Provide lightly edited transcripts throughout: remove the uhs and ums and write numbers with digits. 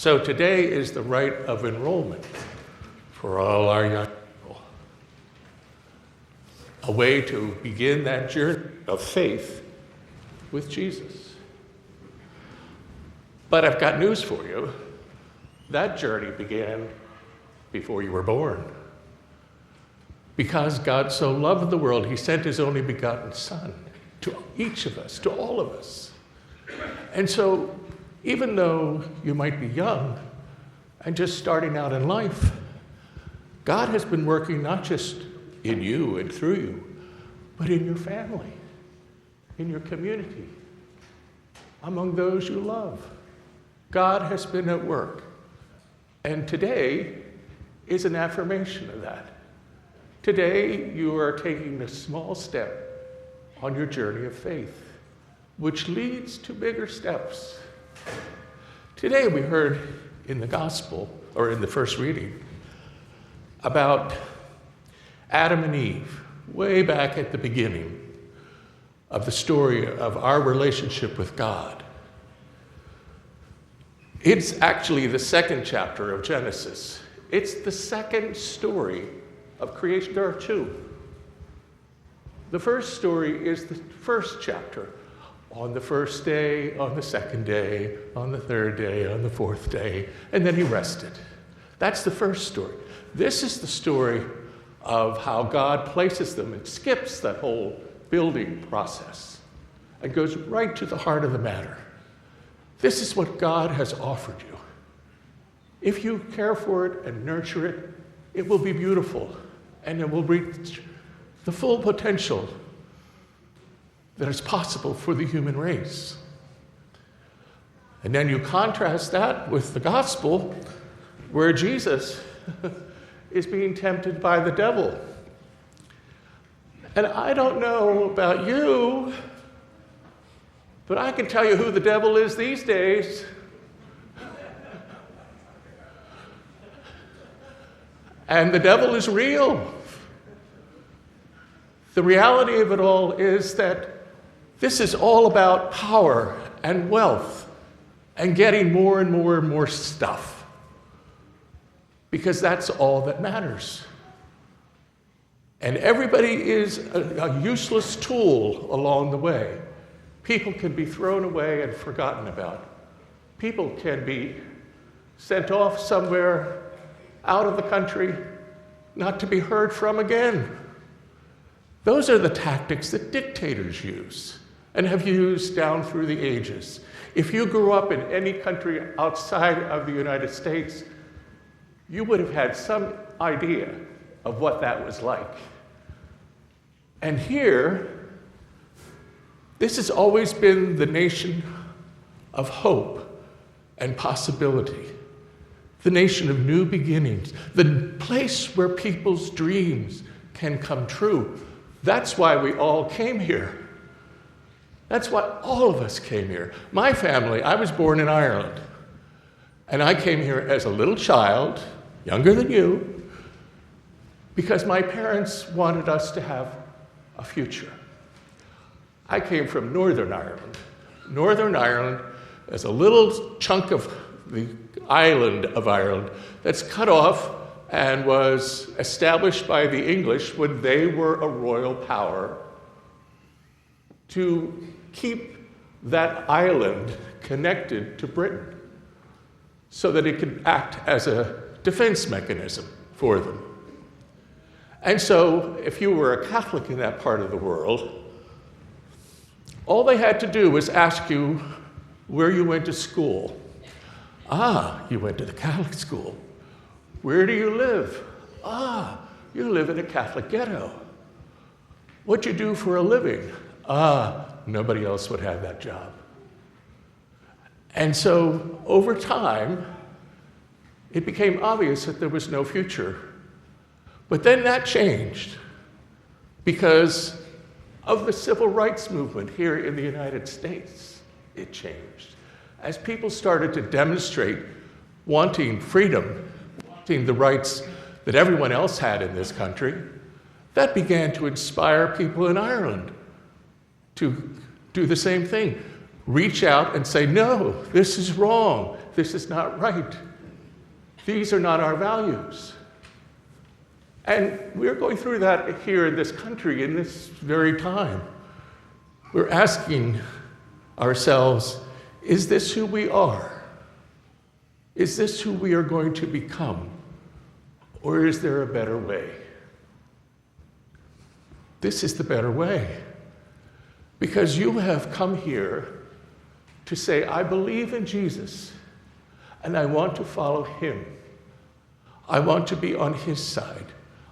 So today is the rite of enrollment for all our young people. A way to begin that journey of faith with Jesus. But I've got news for you. That journey began before you were born. Because God so loved the world, he sent his only begotten Son to each of us, to all of us. And so, even though you might be young and just starting out in life, God has been working not just in you and through you, but in your family, in your community, among those you love. God has been at work. And today is an affirmation of that. Today, you are taking a small step on your journey of faith, which leads to bigger steps. Today, we heard in the gospel, or in the first reading, about Adam and Eve, way back at the beginning of the story of our relationship with God. It's actually the second chapter of Genesis. It's the second story of creation. There are two. The first story is the first chapter. On the first day, on the second day, on the third day, on the fourth day, and then he rested. That's the first story. This is the story of how God places them. It skips that whole building process and goes right to the heart of the matter. This is what God has offered you. If you care for it and nurture it, it will be beautiful, and it will reach the full potential that is possible for the human race. And then you contrast that with the gospel, where Jesus is being tempted by the devil. And I don't know about you, but I can tell you who the devil is these days. And the devil is real. The reality of it all is that this is all about power and wealth and getting more and more and more stuff, because that's all that matters. And everybody is a useless tool along the way. People can be thrown away and forgotten about. People can be sent off somewhere out of the country, not to be heard from again. Those are the tactics that dictators use and have used down through the ages. If you grew up in any country outside of the United States, you would have had some idea of what that was like. And here, this has always been the nation of hope and possibility, the nation of new beginnings, the place where people's dreams can come true. That's why we all came here. That's why all of us came here. My family, I was born in Ireland, and I came here as a little child, younger than you, because my parents wanted us to have a future. I came from Northern Ireland. Northern Ireland is a little chunk of the island of Ireland that's cut off and was established by the English when they were a royal power to keep that island connected to Britain so that it could act as a defense mechanism for them. And so, if you were a Catholic in that part of the world, all they had to do was ask you where you went to school. Ah, you went to the Catholic school. Where do you live? Ah, you live in a Catholic ghetto. What'd you do for a living? Ah, nobody else would have that job. And so, over time, it became obvious that there was no future. But then that changed because of the civil rights movement here in the United States. It changed. As people started to demonstrate wanting freedom, wanting the rights that everyone else had in this country, that began to inspire people in Ireland to do the same thing. reach out and say, no, this is wrong. This is not right. These are not our values. And we're going through that here in this country in this very time. We're asking ourselves, is this who we are? Is this who we are going to become? Or is there a better way? This is the better way. Because you have come here to say, I believe in Jesus, and I want to follow him. I want to be on his side.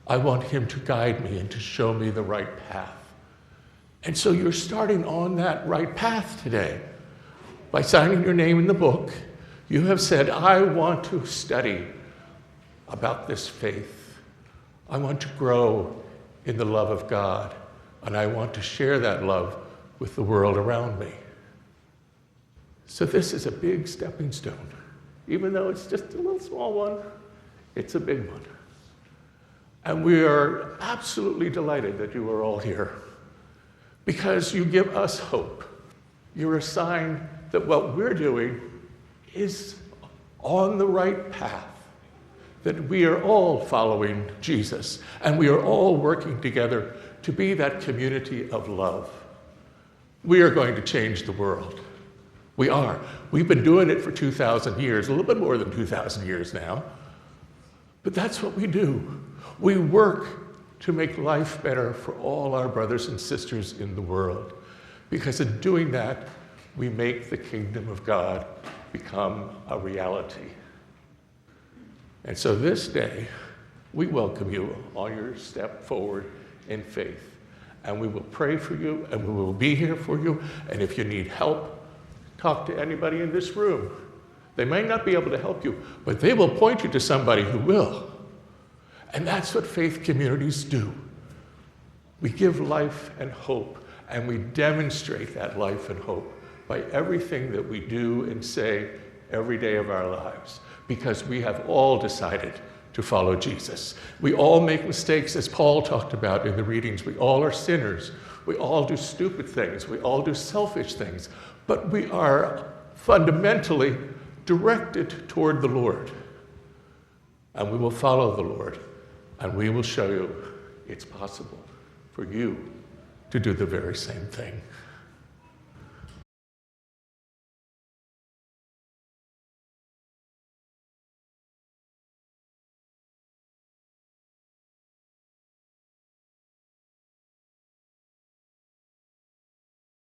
I want him to guide me and to show me the right path. And so you're starting on that right path today. By signing your name in the book, you have said, I want to study about this faith. I want to grow in the love of God, and I want to share that love with the world around me. So this is a big stepping stone. Even though it's just a little small one, it's a big one. And we are absolutely delighted that you are all here, because you give us hope. You're a sign that what we're doing is on the right path, that we are all following Jesus, and we are all working together to be that community of love. We are going to change the world. We are. We've been doing it for 2,000 years, a little bit more than 2,000 years now. But that's what we do. We work to make life better for all our brothers and sisters in the world. Because in doing that, we make the kingdom of God become a reality. And so this day, we welcome you on your step forward in faith. And we will pray for you, and we will be here for you. And if you need help, talk to anybody in this room. They may not be able to help you, but they will point you to somebody who will. And that's what faith communities do. We give life and hope, and we demonstrate that life and hope by everything that we do and say every day of our lives, because we have all decided to follow Jesus. We all make mistakes, as Paul talked about in the readings. We all are sinners. We all do stupid things. We all do selfish things. But we are fundamentally directed toward the Lord. And we will follow the Lord. And we will show you it's possible for you to do the very same thing.